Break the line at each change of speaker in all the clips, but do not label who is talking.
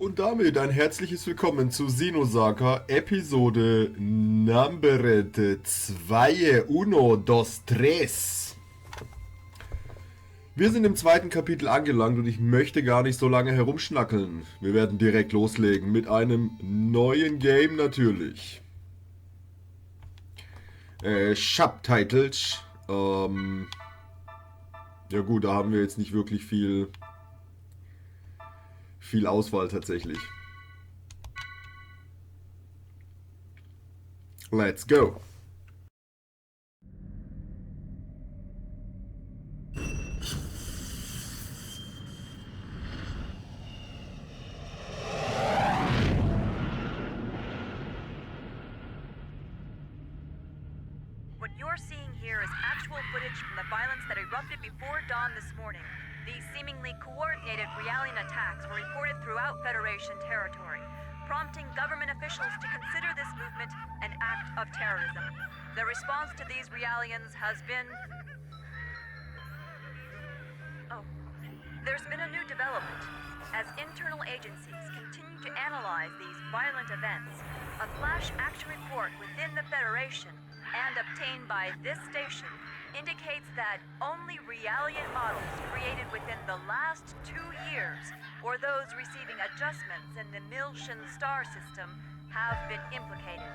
Und damit ein herzliches Willkommen zu Sinosaka, Episode Number 2, Uno, dos, tres. Wir sind im zweiten Kapitel angelangt und ich möchte gar nicht so lange herumschnackeln. Wir werden direkt loslegen mit einem neuen Game natürlich. Subtitles. Ja gut, da haben wir jetzt nicht wirklich viel Auswahl tatsächlich. Let's go.
What you're seeing here is actual footage from the violence that erupted before dawn this morning. These seemingly coordinated Realian attacks were reported throughout Federation territory, prompting government officials to consider this movement an act of terrorism. The response to these Realians has been... Oh. There's been a new development. As internal agencies continue to analyze these violent events, a flash action report within the Federation and obtained by this station indicates that only Realian models created within the last 2 years, or those receiving adjustments in the Milshan star system, have been implicated.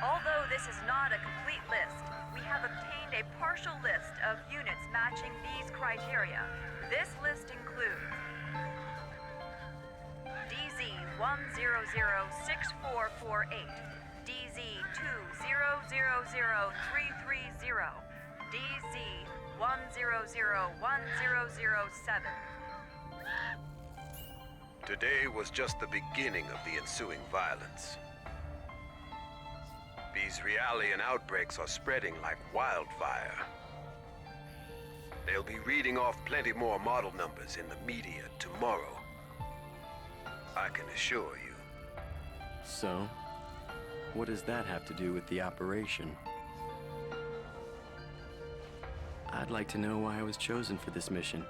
Although this is not a complete list, we have obtained a partial list of units matching these criteria. This list includes DZ-100-6448, DZ-2000330, DZ-100-1007.
Today was just the beginning of the ensuing violence. These Realian outbreaks are spreading like wildfire. They'll be reading off plenty more model numbers in the media tomorrow. I can assure you.
So, what does that have to do with the operation? I'd like to know why I was chosen for this mission.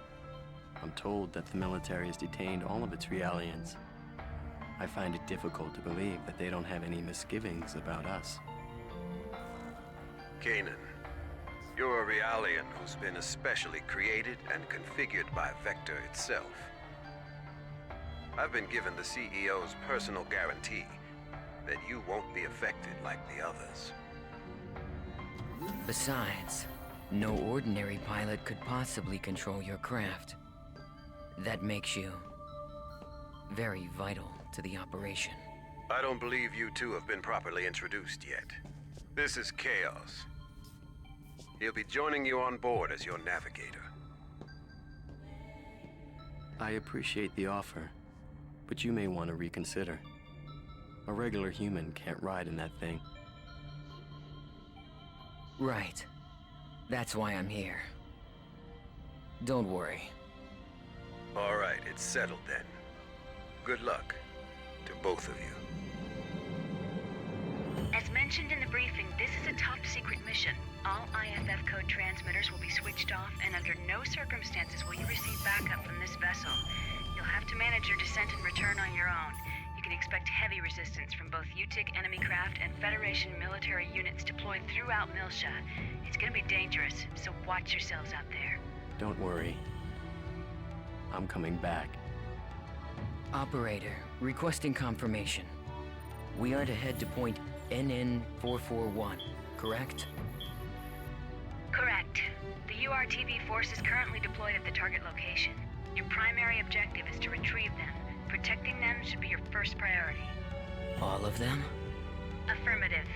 I'm told that the military has detained all of its Realians. I find it difficult to believe that they don't have any misgivings about us.
Kanan, you're a Realian who's been especially created and configured by Vector itself. I've been given the CEO's personal guarantee that you won't be affected like the others.
Besides, no ordinary pilot could possibly control your craft. That makes you very vital to the operation.
I don't believe you two have been properly introduced yet. This is Chaos. He'll be joining you on board as your navigator.
I appreciate the offer, but you may want to reconsider. A regular human can't ride in that thing.
Right. That's why I'm here. Don't worry.
All right, it's settled then. Good luck to both of you.
As mentioned in the briefing, this is a top-secret mission. All IFF code transmitters will be switched off, and under no circumstances will you receive backup from this vessel. You'll have to manage your descent and return on your own. You can expect heavy resistance from both UTIC enemy craft and Federation military units deployed throughout Milsha. It's gonna be dangerous, so watch yourselves out there.
Don't worry. I'm coming back.
Operator, requesting confirmation. We are to head to point NN441, correct?
Correct. The URTV force is currently deployed at the target location. Your primary objective is to retrieve them. Protecting them should be your first priority.
All of them?
Affirmative.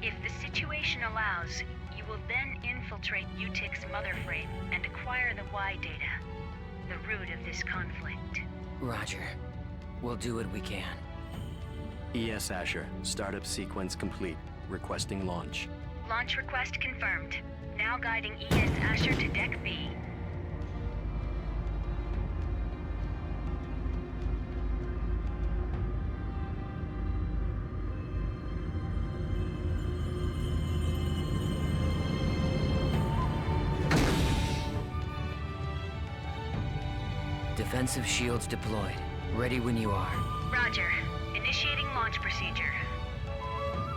If the situation allows, you will then infiltrate UTIC's mother frame and acquire the Y data, the root of this conflict.
Roger. We'll do what we can.
ES Asher, startup sequence complete. Requesting launch.
Launch request confirmed. Now guiding ES Asher to Deck B.
Defensive shields deployed. Ready when you are.
Roger. Initiating launch procedure.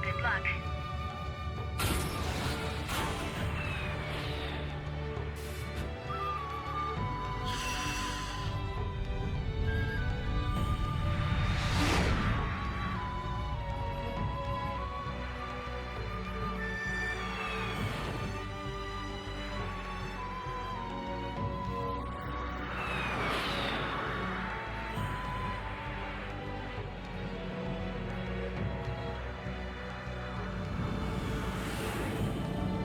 Good luck.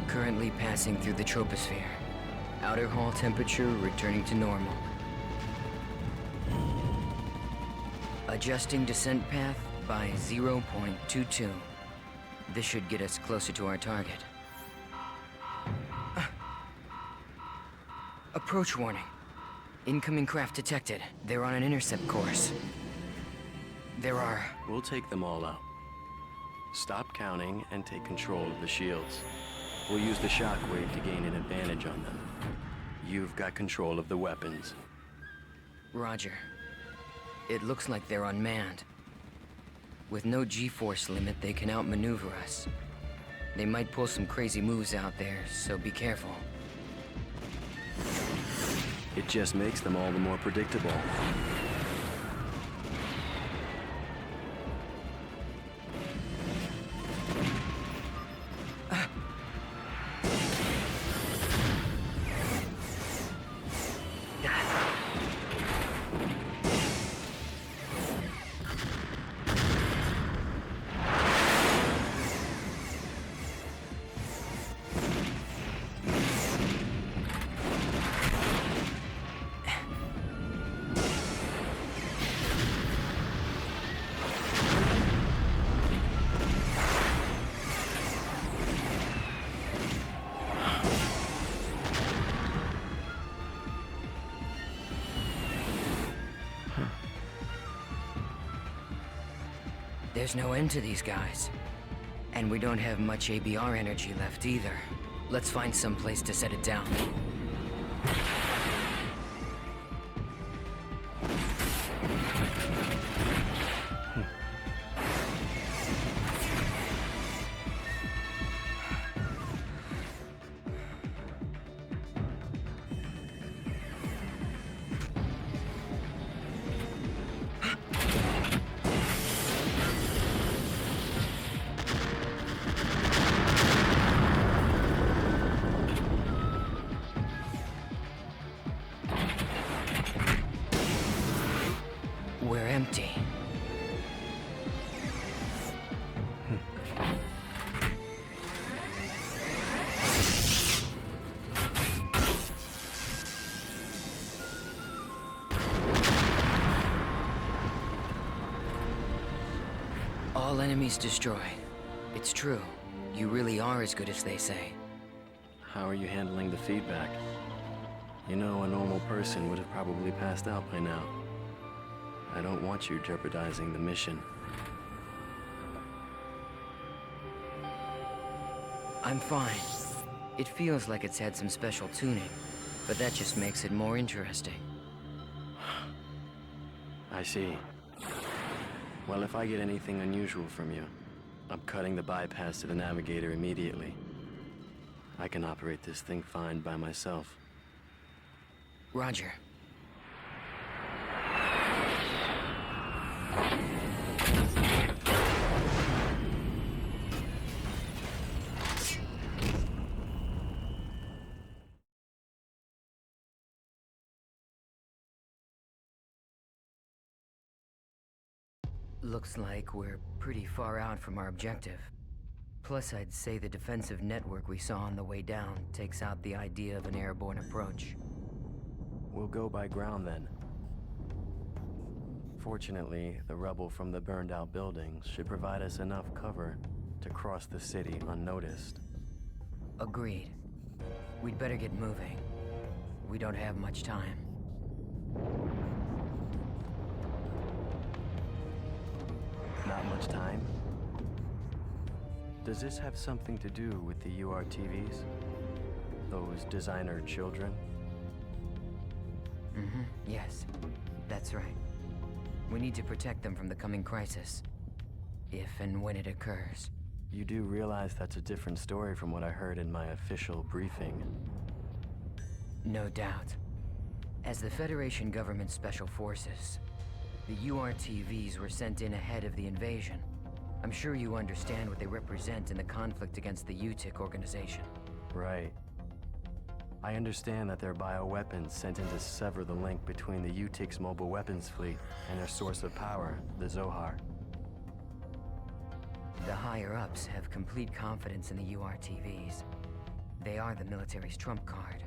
Currently passing through the troposphere. Outer hull temperature returning to normal. Adjusting descent path by 0.22. This should get us closer to our target. Approach warning. Incoming craft detected. They're on an intercept course. There are...
We'll take them all out. Stop counting and take control of the shields. We'll use the shockwave to gain an advantage on them. You've got control of the weapons.
Roger. It looks like they're unmanned. With no G-force limit, they can outmaneuver us. They might pull some crazy moves out there, so be careful.
It just makes them all the more predictable.
There's no end to these guys. And we don't have much ABR energy left either. Let's find some place to set it down. We're empty. All enemies destroyed. It's true. You really are as good as they say.
How are you handling the feedback? You know, a normal person would have probably passed out by now. I don't want you jeopardizing the mission.
I'm fine. It feels like it's had some special tuning, but that just makes it more interesting.
I see. Well, if I get anything unusual from you, I'm cutting the bypass to the navigator immediately. I can operate this thing fine by myself.
Roger. Looks like we're pretty far out from our objective. Plus, I'd say the defensive network we saw on the way down takes out the idea of an airborne approach.
We'll go by ground then. Fortunately, the rubble from the burned-out buildings should provide us enough cover to cross the city unnoticed.
Agreed. We'd better get moving. We don't have much time.
Not much time? Does this have something to do with the URTVs? Those designer children?
Yes, that's right. We need to protect them from the coming crisis. If and when it occurs.
You do realize that's a different story from what I heard in my official briefing.
No doubt. As the Federation Government Special Forces, the URTVs were sent in ahead of the invasion. I'm sure you understand what they represent in the conflict against the UTIC organization.
Right. I understand that they're bioweapons sent in to sever the link between the UTIC's mobile weapons fleet and their source of power, the Zohar.
The higher-ups have complete confidence in the URTVs. They are the military's trump card.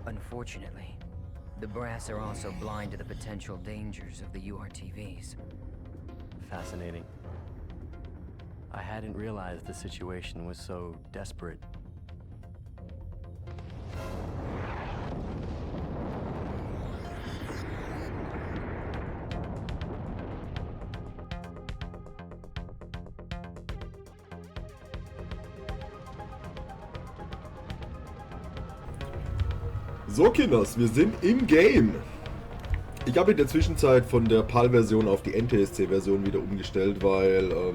Unfortunately, the brass are also blind to the potential dangers of the URTVs.
Fascinating. I hadn't realized the situation was so desperate.
So, Kinders, wir sind im Game. Ich habe in der Zwischenzeit von der PAL-Version auf die NTSC-Version wieder umgestellt, weil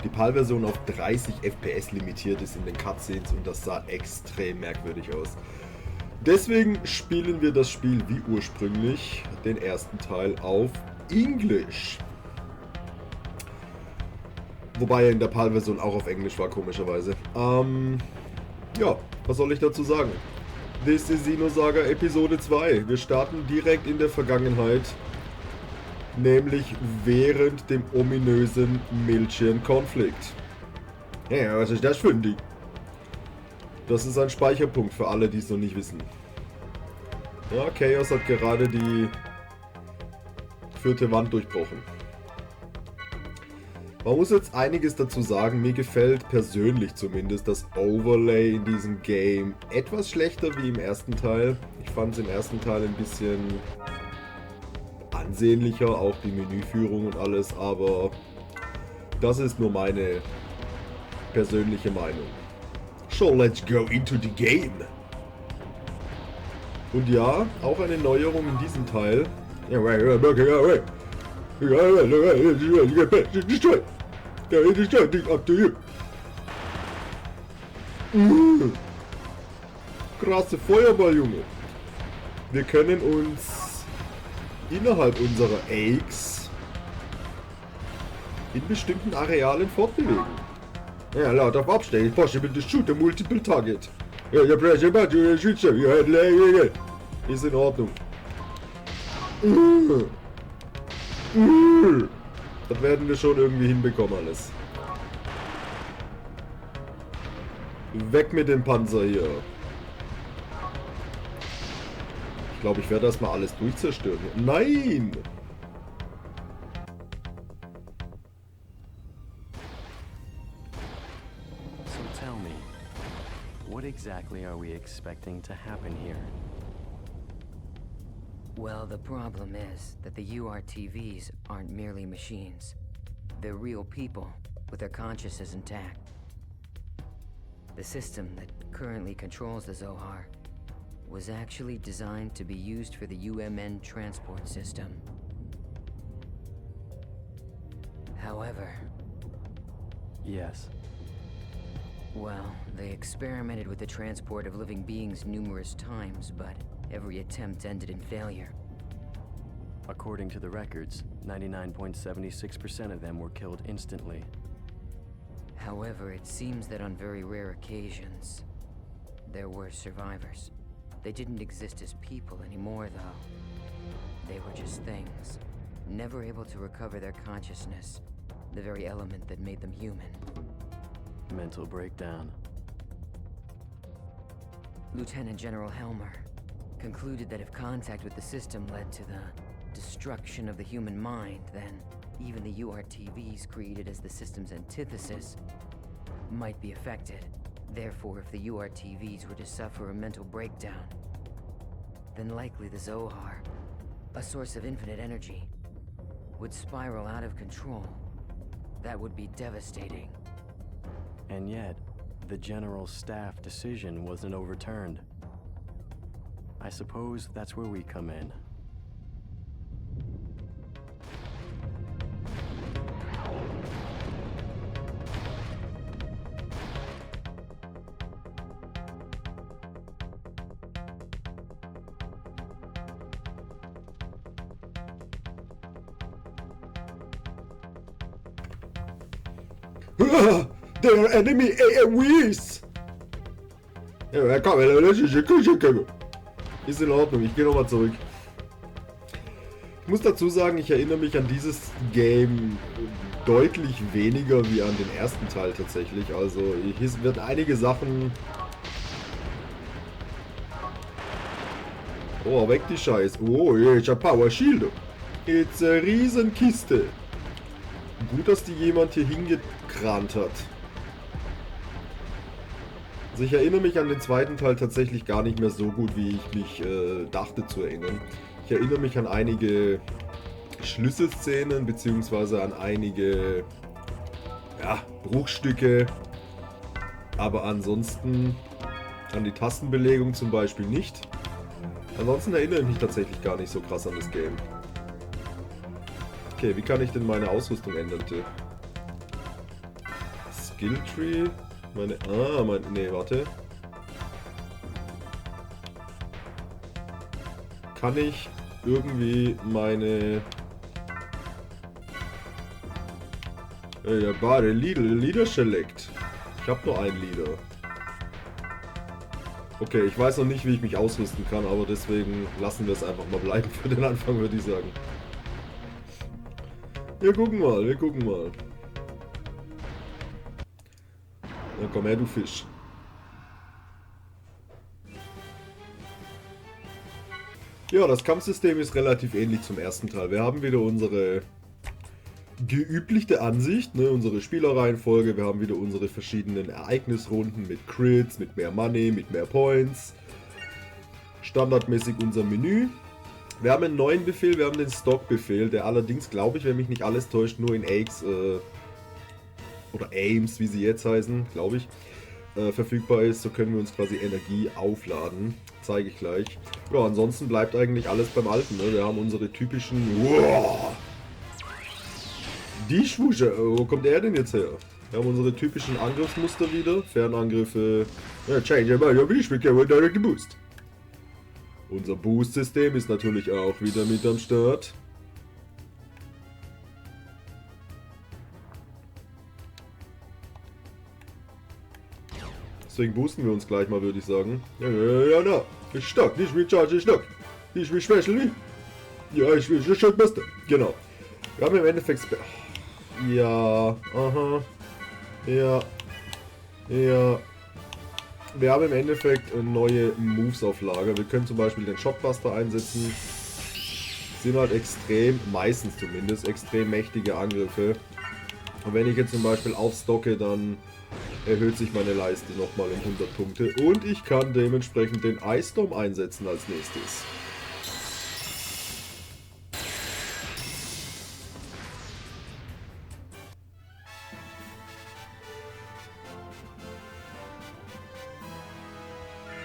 die PAL-Version auf 30 FPS limitiert ist in den Cutscenes und das sah extrem merkwürdig aus. Deswegen spielen wir das Spiel wie ursprünglich, den ersten Teil auf Englisch. Wobei er in der PAL-Version auch auf Englisch war, komischerweise. Ja, was soll ich dazu sagen? This is Xenosaga Episode 2. Wir starten direkt in der Vergangenheit, nämlich während dem ominösen Milchian-Konflikt. Ja, was ist das für ein Ding? Das ist ein Speicherpunkt für alle, die es noch nicht wissen. Ja, Chaos hat gerade die 4. Wand durchbrochen. Man muss jetzt einiges dazu sagen, mir gefällt persönlich zumindest das Overlay in diesem Game etwas schlechter wie im ersten Teil. Ich fand es im ersten Teil ein bisschen ansehnlicher, auch die Menüführung und alles, aber das ist nur meine persönliche Meinung. So, let's go into the game. Und ja, auch eine Neuerung in diesem Teil. Krasse Feuerball, Junge. Wir können uns innerhalb unserer Eggs in bestimmten Arealen fortbewegen. Ja, laut auf Abstellen. Possible to shoot a multiple target. Ist in Ordnung. Das werden wir schon irgendwie hinbekommen alles. Weg mit dem Panzer hier. Ich glaube, ich werde erstmal alles durchzerstören. Nein!
So tell me, what exactly are we expecting to happen here?
Well, the problem is that the URTVs aren't merely machines. They're real people, with their consciousness intact. The system that currently controls the Zohar was actually designed to be used for the UMN transport system. However...
Yes.
Well, they experimented with the transport of living beings numerous times, but every attempt ended in failure.
According to the records, 99.76% of them were killed instantly.
However, it seems that on very rare occasions, there were survivors. They didn't exist as people anymore, though. They were just things, never able to recover their consciousness, the very element that made them human.
Mental breakdown.
Lieutenant General Helmer concluded that if contact with the system led to the destruction of the human mind, then even the URTVs created as the system's antithesis might be affected. Therefore, if the URTVs were to suffer a mental breakdown, then likely the Zohar, a source of infinite energy, would spiral out of control. That would be devastating.
And yet, the General Staff decision wasn't overturned. I suppose that's where we come in.
Their enemy AOEs! Ja, komm, ist in Ordnung, ich gehe nochmal zurück. Ich muss dazu sagen, ich erinnere mich an dieses Game deutlich weniger wie an den ersten Teil tatsächlich. Also hier wird einige Sachen... Oh, weg die Scheiße. Oh, ich hab Power Shield. Jetzt eine Riesenkiste. Gut, dass die jemand hier hingekramt hat. Also ich erinnere mich an den zweiten Teil tatsächlich gar nicht mehr so gut, wie ich mich dachte zu erinnern. Ich erinnere mich an einige Schlüsselszenen, beziehungsweise an einige Bruchstücke. Aber ansonsten an die Tastenbelegung zum Beispiel nicht. Ansonsten erinnere ich mich tatsächlich gar nicht so krass an das Game. Okay, wie kann ich denn meine Ausrüstung ändern, bitte? Skilltree? Nee, warte. Kann ich irgendwie meine... Ja, Bade, Leader Select. Ich habe nur einen Leader. Okay, ich weiß noch nicht, wie ich mich ausrüsten kann, aber deswegen lassen wir es einfach mal bleiben für den Anfang, würde ich sagen. Wir gucken mal, wir gucken mal. Na komm her, du Fisch. Ja, das Kampfsystem ist relativ ähnlich zum ersten Teil. Wir haben wieder unsere geübliche Ansicht, ne, unsere Spielerreihenfolge. Wir haben wieder unsere verschiedenen Ereignisrunden mit Crits, mit mehr Money, mit mehr Points. Standardmäßig unser Menü. Wir haben einen neuen Befehl, wir haben den Stock-Befehl, der allerdings, glaube ich, wenn mich nicht alles täuscht, nur in Aix oder Aims, wie sie jetzt heißen, glaube ich, verfügbar ist. So können wir uns quasi Energie aufladen. Zeige ich gleich. Ja, ansonsten bleibt eigentlich alles beim Alten. Ne? Wir haben unsere typischen... Wow, die Schwusche, wo kommt er denn jetzt her? Wir haben unsere typischen Angriffsmuster wieder. Fernangriffe... Ja, change your direct boost. Unser Boost-System ist natürlich auch wieder mit am Start. Deswegen boosten wir uns gleich mal, würde ich sagen. Ja, ich stock, nicht recharge, ich stock. Ich will special, ja, ich will Shotbuster. Genau. Wir haben im Endeffekt... Ja, aha. Ja. Ja. Wir haben im Endeffekt neue Moves auf Lager. Wir können zum Beispiel den Shotbuster einsetzen. Sind halt extrem, meistens zumindest, extrem mächtige Angriffe. Und wenn ich jetzt zum Beispiel aufstocke, dann erhöht sich meine Leiste nochmal um 100 Punkte. Und ich kann dementsprechend den Ice Storm einsetzen als nächstes.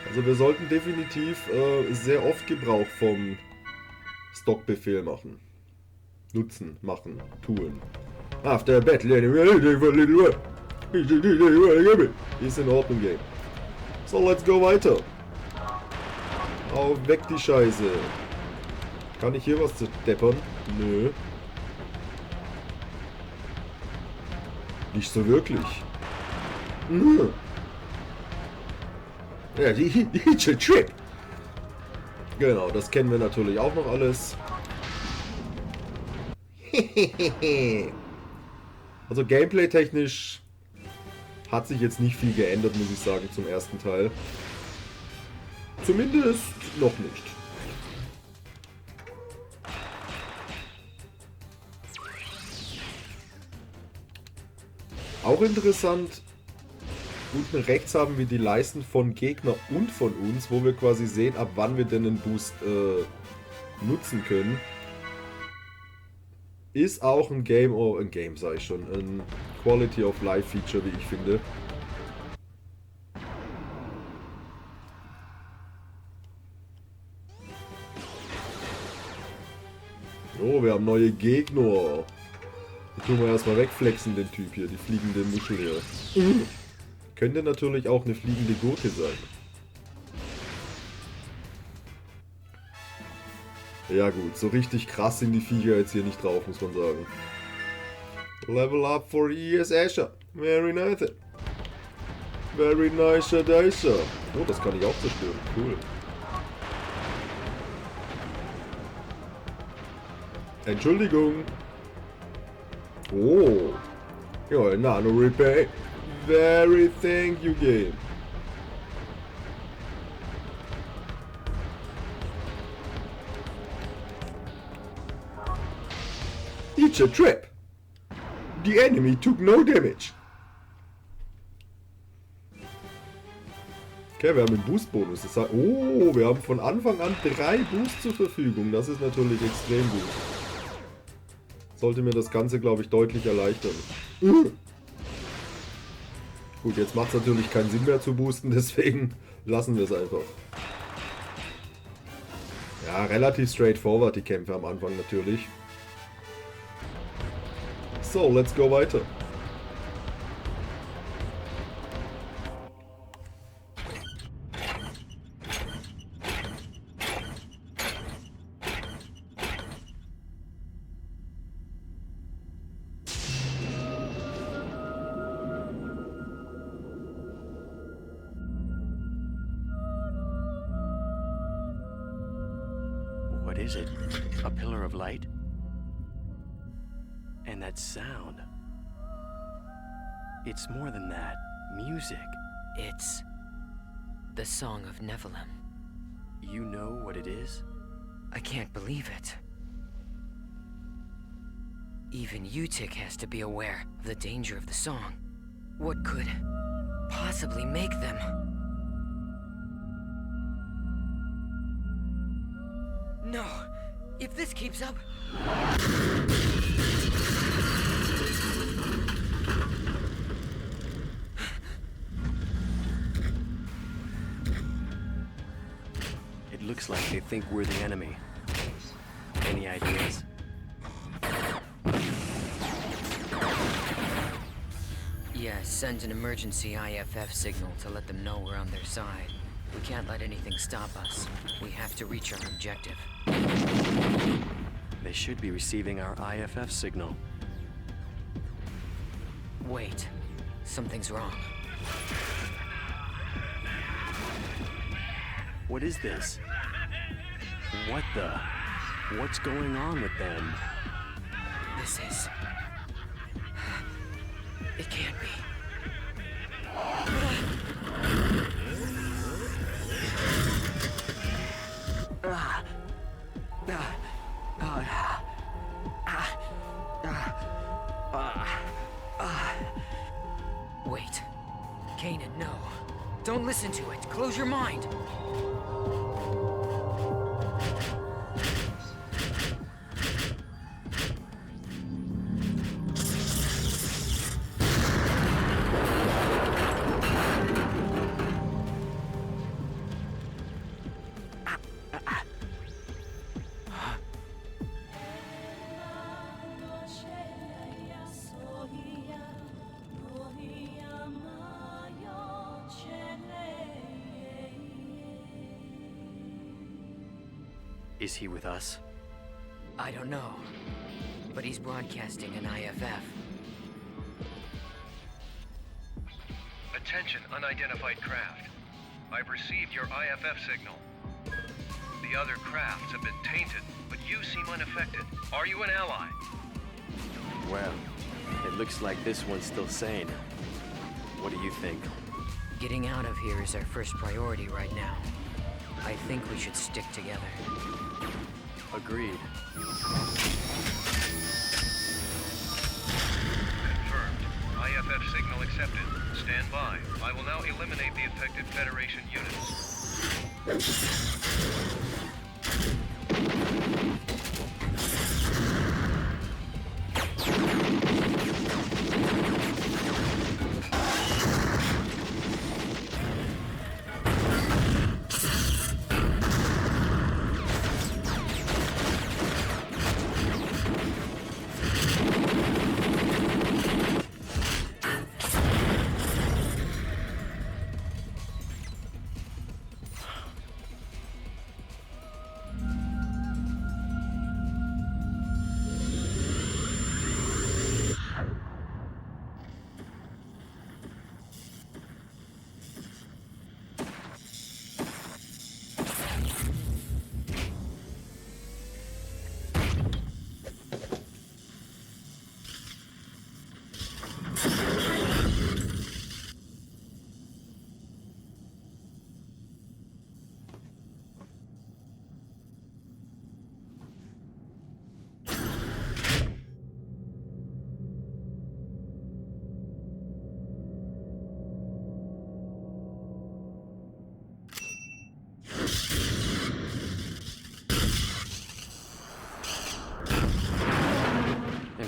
Also wir sollten definitiv sehr oft Gebrauch vom Stockbefehl machen. Nutzen, machen, tun. After battle, ist in Ordnung, Game. So, let's go weiter. Auf, weg die Scheiße. Kann ich hier was zu deppern? Nö. Nicht so wirklich. Nö. Ja, die Trip. Genau, das kennen wir natürlich auch noch alles. Also gameplay-technisch hat sich jetzt nicht viel geändert, muss ich sagen, zum ersten Teil. Zumindest noch nicht. Auch interessant, unten rechts haben wir die Leisten von Gegner und von uns, wo wir quasi sehen, ab wann wir denn den Boost nutzen können. Ist auch ein sage ich schon, ein Quality of Life Feature, wie ich finde. Oh, wir haben neue Gegner. Die tun wir erstmal wegflexen, den Typ hier, die fliegende Muschel hier. Könnte natürlich auch eine fliegende Gurke sein. Ja gut, so richtig krass sind die Viecher jetzt hier nicht drauf, muss man sagen. Level up for ES Asher. Very nice. Very nice, dice. Oh, das kann ich auch zerstören. Cool. Entschuldigung. Oh. Ja, Nano Repair. Very thank you, game. It's a trap. The enemy took no damage. Okay, wir haben einen Boost-Bonus. Das heißt, oh, wir haben von Anfang an 3 Boosts zur Verfügung. Das ist natürlich extrem gut. Sollte mir das Ganze, glaube ich, deutlich erleichtern. Gut, jetzt macht es natürlich keinen Sinn mehr zu boosten, deswegen lassen wir es einfach. Ja, relativ straightforward die Kämpfe am Anfang natürlich. So, let's go weiter.
What is it? A pillar of light? And that sound. It's more than that. Music.
It's the Song of Nephilim.
You know what it is?
I can't believe it. Even Utik has to be aware of the danger of the song. What could possibly make them? No! If this keeps up...
It looks like they think we're the enemy. Any ideas?
Yeah, send an emergency IFF signal to let them know we're on their side. We can't let anything stop us. We have to reach our objective.
They should be receiving our IFF signal.
Wait. Something's wrong.
What is this? What the? What's going on with them?
This is... It can't be. Wait. Kanan, no. Don't listen to it. Close your mind.
Is he with us?
I don't know. But he's broadcasting an IFF.
Attention, unidentified craft. I've received your IFF signal. The other crafts have been tainted, but you seem unaffected. Are you an ally?
Well, it looks like this one's still sane. What do you think?
Getting out of here is our first priority right now. I think we should stick together.
Agreed.
Confirmed. IFF signal accepted. Stand by. I will now eliminate the affected Federation units.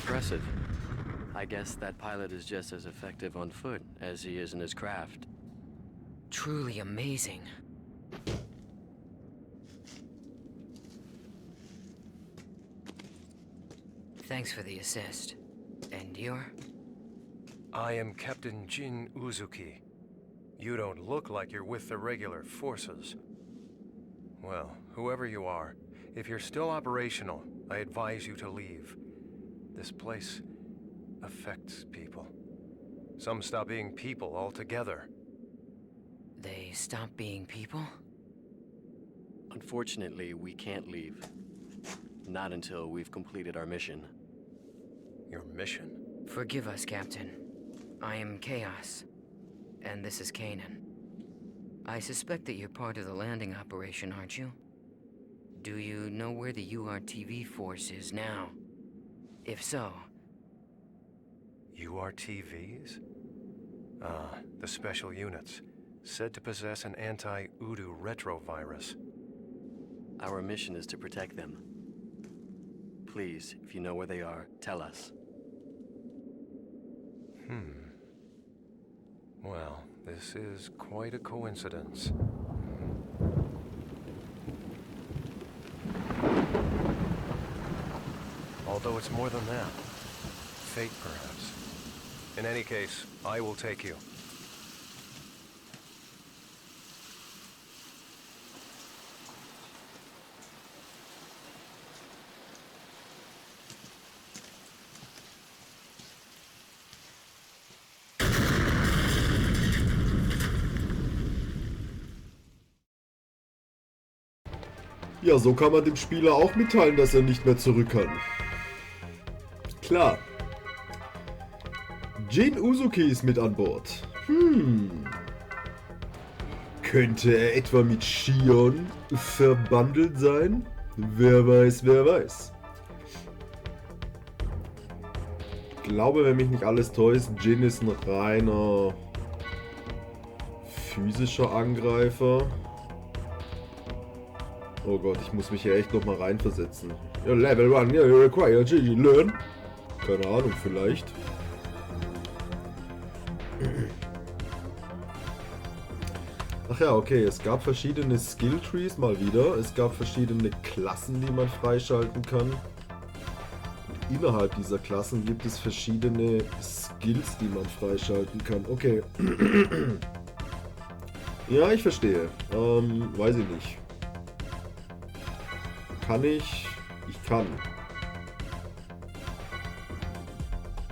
impressive. I guess that pilot is just as effective on foot as he is in his craft.
Truly amazing. Thanks for the assist. And you're?
I am Captain Jin Uzuki. You don't look like you're with the regular forces. Well, whoever you are, if you're still operational, I advise you to leave. This place affects people. Some stop being people altogether.
They stop being people?
Unfortunately, we can't leave. Not until we've completed our mission.
Your mission?
Forgive us, Captain. I am Chaos, and this is Kanan. I suspect that you're part of the landing operation, aren't you? Do you know where the URTV force is now? If so...
URTVs? Ah, the special units, said to possess an anti-Udu retrovirus.
Our mission is to protect them. Please, if you know where they are, tell us.
Well, this is quite a coincidence. Although it's more than that. Fate, perhaps. In any case, I will take you.
Ja, so kann man dem Spieler auch mitteilen, dass er nicht mehr zurück kann. Klar. Jin Uzuki ist mit an Bord. Könnte er etwa mit Shion verbandelt sein? Wer weiß, wer weiß. Ich glaube, wenn mich nicht alles täuscht, Jin ist ein reiner physischer Angreifer. Oh Gott, ich muss mich hier echt nochmal reinversetzen. Ja, Level 1, you require GG learn. Keine Ahnung, vielleicht. Ach ja, okay, es gab verschiedene Skilltrees mal wieder. Es gab verschiedene Klassen, die man freischalten kann. Und innerhalb dieser Klassen gibt es verschiedene Skills, die man freischalten kann. Okay. Ja, ich verstehe. Weiß ich nicht. Kann ich? Ich kann.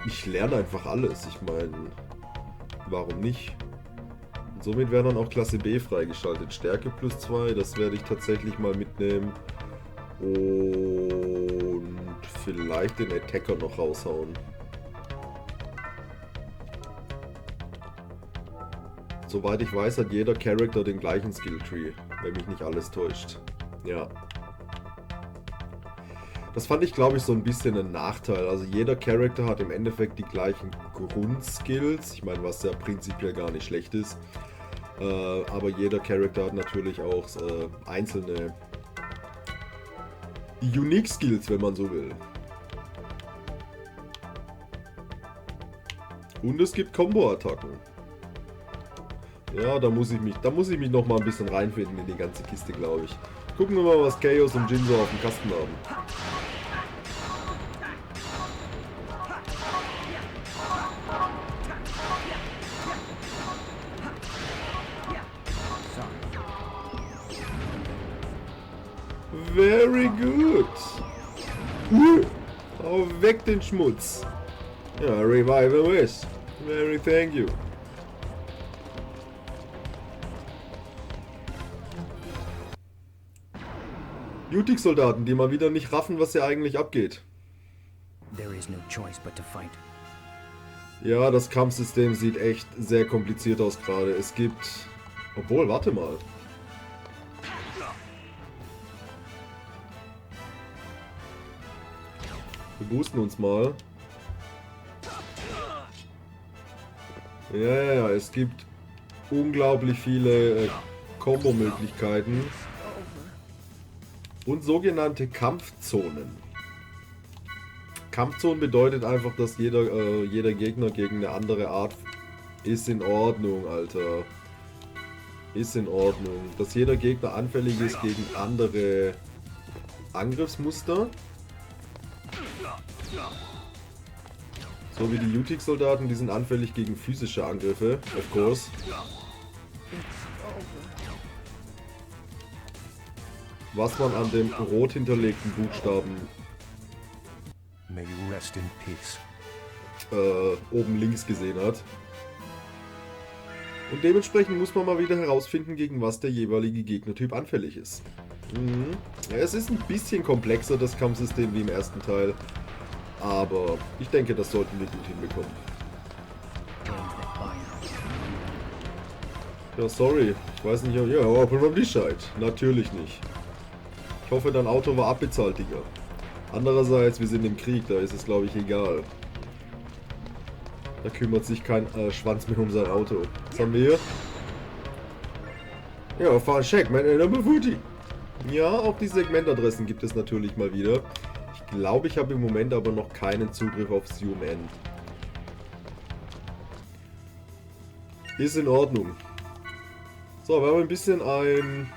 Ich lerne einfach alles. Ich meine, warum nicht? Und somit werden dann auch Klasse B freigeschaltet. Stärke +2, das werde ich tatsächlich mal mitnehmen. Und vielleicht den Attacker noch raushauen. Soweit ich weiß, hat jeder Charakter den gleichen Skilltree, wenn mich nicht alles täuscht. Ja. Das fand ich, glaube ich, so ein bisschen ein Nachteil. Also jeder Charakter hat im Endeffekt die gleichen Grundskills. Ich meine, was ja prinzipiell gar nicht schlecht ist. Aber jeder Charakter hat natürlich auch einzelne Unique Skills, wenn man so will. Und es gibt Combo-Attacken. Ja, da muss ich mich noch mal ein bisschen reinfinden in die ganze Kiste, glaube ich. Gucken wir mal, was Chaos und Jin so auf dem Kasten haben. Very good. Oh, weg den Schmutz. Ja, Revival Wish. Very thank you. Jutik-Soldaten, die mal wieder nicht raffen, was hier eigentlich abgeht.
There is no choice but to fight.
Ja, das Kampfsystem sieht echt sehr kompliziert aus gerade. Es gibt... Obwohl, warte mal. Wir boosten uns mal. Ja, es gibt unglaublich viele Combo-Möglichkeiten. Und sogenannte Kampfzonen. Kampfzone bedeutet einfach, dass jeder Gegner gegen eine andere Art... Ist in Ordnung, Alter. Ist in Ordnung. Dass jeder Gegner anfällig ist gegen andere Angriffsmuster. So wie die Utic-Soldaten, die sind anfällig gegen physische Angriffe, of course. Was man an dem rot hinterlegten Buchstaben
May you rest in peace.
oben links gesehen hat. Und dementsprechend muss man mal wieder herausfinden, gegen was der jeweilige Gegnertyp anfällig ist. Mhm. Ja, es ist ein bisschen komplexer, das Kampfsystem, wie im ersten Teil. Aber ich denke, das sollten wir gut hinbekommen. Ja, sorry. Ich weiß nicht, ja, open up die Scheiße. Natürlich nicht. Ich hoffe, dein Auto war abbezahlt, Digga. Andererseits, wir sind im Krieg, da ist es, glaube ich, egal. Da kümmert sich kein Schwanz mehr um sein Auto. Was haben wir hier? Ja, fahr check, man, ja, auch die Segmentadressen gibt es natürlich mal wieder. Ich glaube, ich habe im Moment aber noch keinen Zugriff auf ZoomN. Ist in Ordnung. So, wir haben ein bisschen ein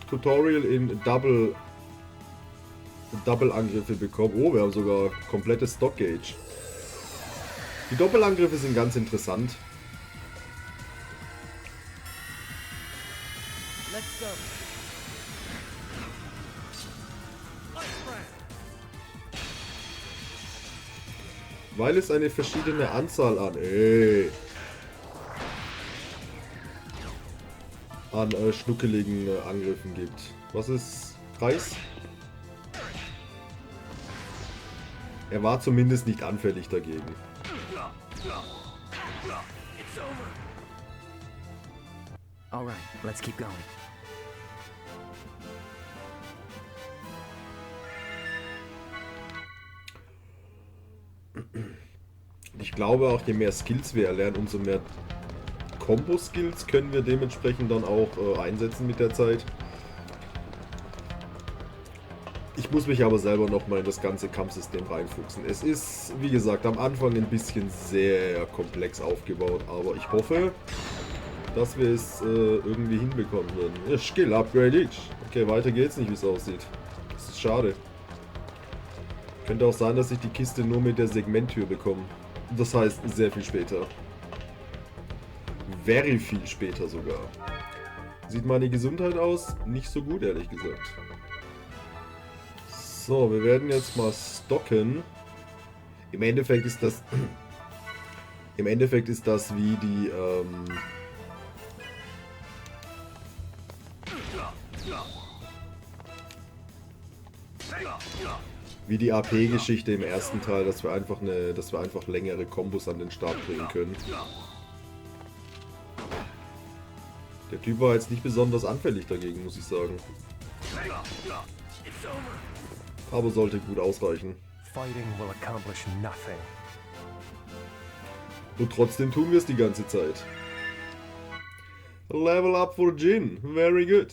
Tutorial in Double-Angriffe bekommen. Oh, wir haben sogar komplettes Stock-Gauge. Die Doppelangriffe sind ganz interessant. Weil es eine verschiedene Anzahl an schnuckeligen Angriffen gibt. Was ist Preis? Er war zumindest nicht anfällig dagegen.
All right, let's keep going.
Ich glaube auch, je mehr Skills wir erlernen, umso mehr Combo-Skills können wir dementsprechend dann auch einsetzen mit der Zeit. Ich muss mich aber selber nochmal in das ganze Kampfsystem reinfuchsen. Es ist, wie gesagt, am Anfang ein bisschen sehr komplex aufgebaut, aber ich hoffe, dass wir es irgendwie hinbekommen werden. Ja, Skill Upgrade. Okay, weiter geht's nicht, wie es aussieht. Das ist schade. Könnte auch sein, dass ich die Kiste nur mit der Segmenttür bekomme. Das heißt, sehr viel später. Very viel später sogar. Sieht meine Gesundheit aus? Nicht so gut, ehrlich gesagt. So, wir werden jetzt mal stocken. Im Endeffekt ist das wie die AP-Geschichte im ersten Teil, dass wir einfach längere Kombos an den Start bringen können. Der Typ war jetzt nicht besonders anfällig dagegen, muss ich sagen. Aber sollte gut ausreichen. Und trotzdem tun wir es die ganze Zeit. Level up for Jin. Very good.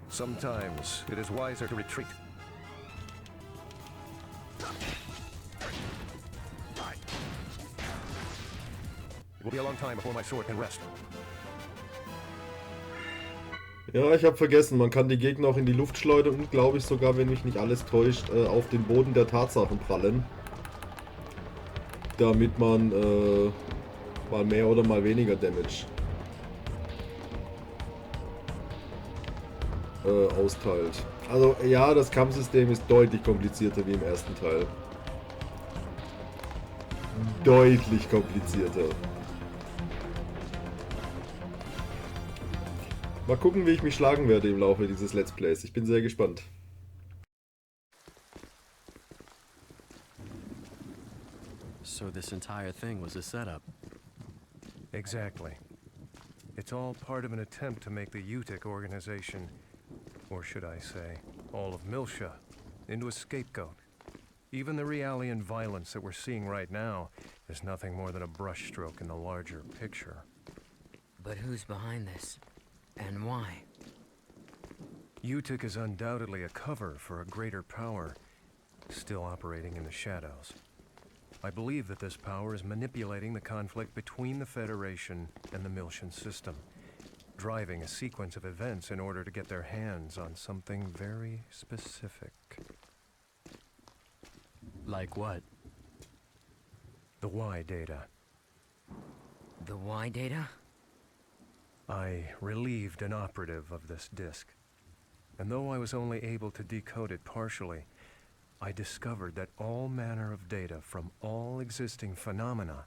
Sometimes it is wiser to retreat. It will be a long time before my sword can rest.
Ja, ich habe vergessen, man kann die Gegner auch in die Luft schleudern und, glaube ich, sogar, wenn mich nicht alles täuscht, auf den Boden der Tatsachen prallen. Damit man mal mehr oder mal weniger Damage austeilt. Also ja, das Kampfsystem ist deutlich komplizierter wie im ersten Teil. Deutlich komplizierter. Mal gucken, wie ich mich schlagen werde im Laufe dieses Let's Plays. Ich bin sehr gespannt.
So this entire thing was a setup.
Exactly. It's all part of an attempt to make the UTIC organization, or should I say, all of Miltia, into a scapegoat. Even the Realian violence that we're seeing right now is nothing more than a brushstroke in the larger picture.
But who's behind this? And why?
UTIC is undoubtedly a cover for a greater power, still operating in the shadows. I believe that this power is manipulating the conflict between the Federation and the Miltian system, driving a sequence of events in order to get their hands on something very specific.
Like what?
The Y data.
The Y data?
I relieved an operative of this disk, and though I was only able to decode it partially, I discovered that all manner of data from all existing phenomena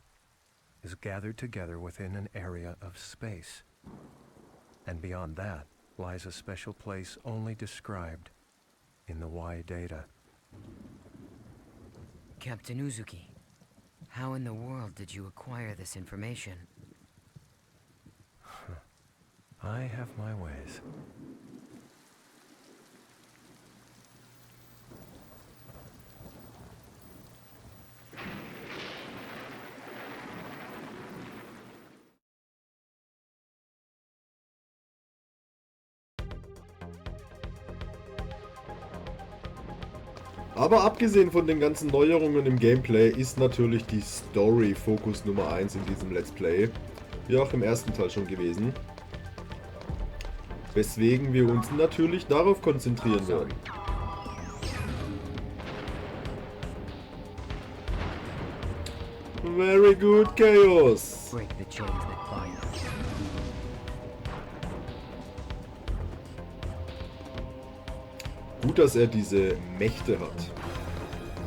is gathered together within an area of space. And beyond that lies a special place only described in the Y data.
Captain Uzuki, how in the world did you acquire this information?
I have my ways.
Aber abgesehen von den ganzen Neuerungen im Gameplay ist natürlich die Story Fokus Nummer 1 in diesem Let's Play. Wie auch im ersten Teil schon gewesen. Weswegen wir uns natürlich darauf konzentrieren werden. Very good, Chaos!
Break the chains that bind us.
Gut, dass er diese Mächte hat.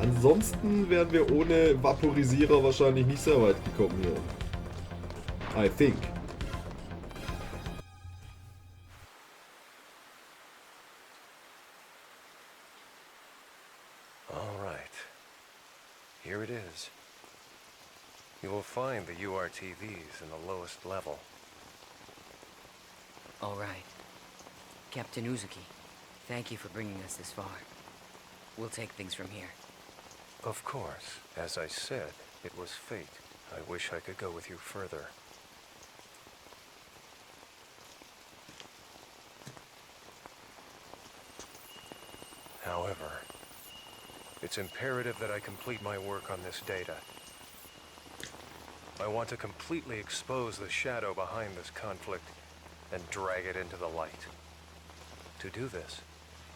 Ansonsten wären wir ohne Vaporisierer wahrscheinlich nicht sehr weit gekommen hier. I think.
All right. Here it is. You will find the URTVs in the lowest level.
All right. Captain Uzuki, thank you for bringing us this far. We'll take things from here.
Of course. As I said, it was fate. I wish I could go with you further. However, it's imperative that I complete my work on this data. I want to completely expose the shadow behind this conflict and drag it into the light. To do this,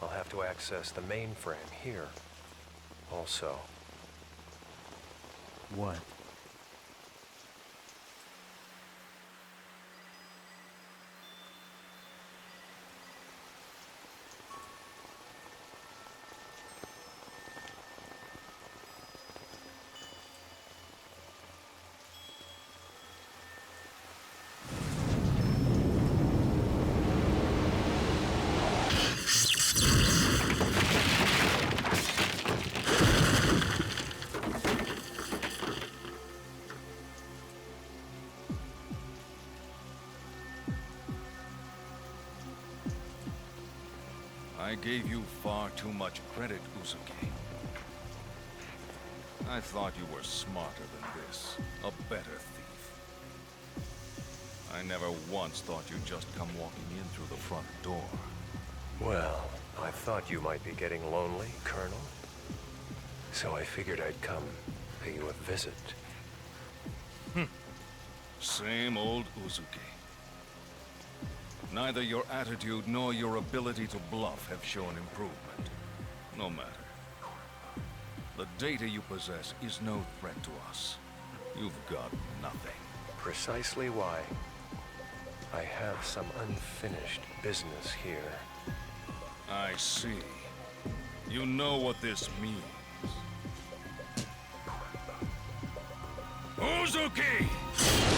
I'll have to access the mainframe here. Also,
What?
I gave you far too much credit, Uzuki. I thought you were smarter than this, a better thief. I never once thought you'd just come walking in through the front door.
well, I thought you might be getting lonely, Colonel. So I figured I'd come pay you a visit.
Same old Uzuki. Neither your attitude nor your ability to bluff have shown improvement. No matter. The data you possess is no threat to us. You've got nothing.
Precisely why I have some unfinished business here.
I see. You know what this means. Uzuki!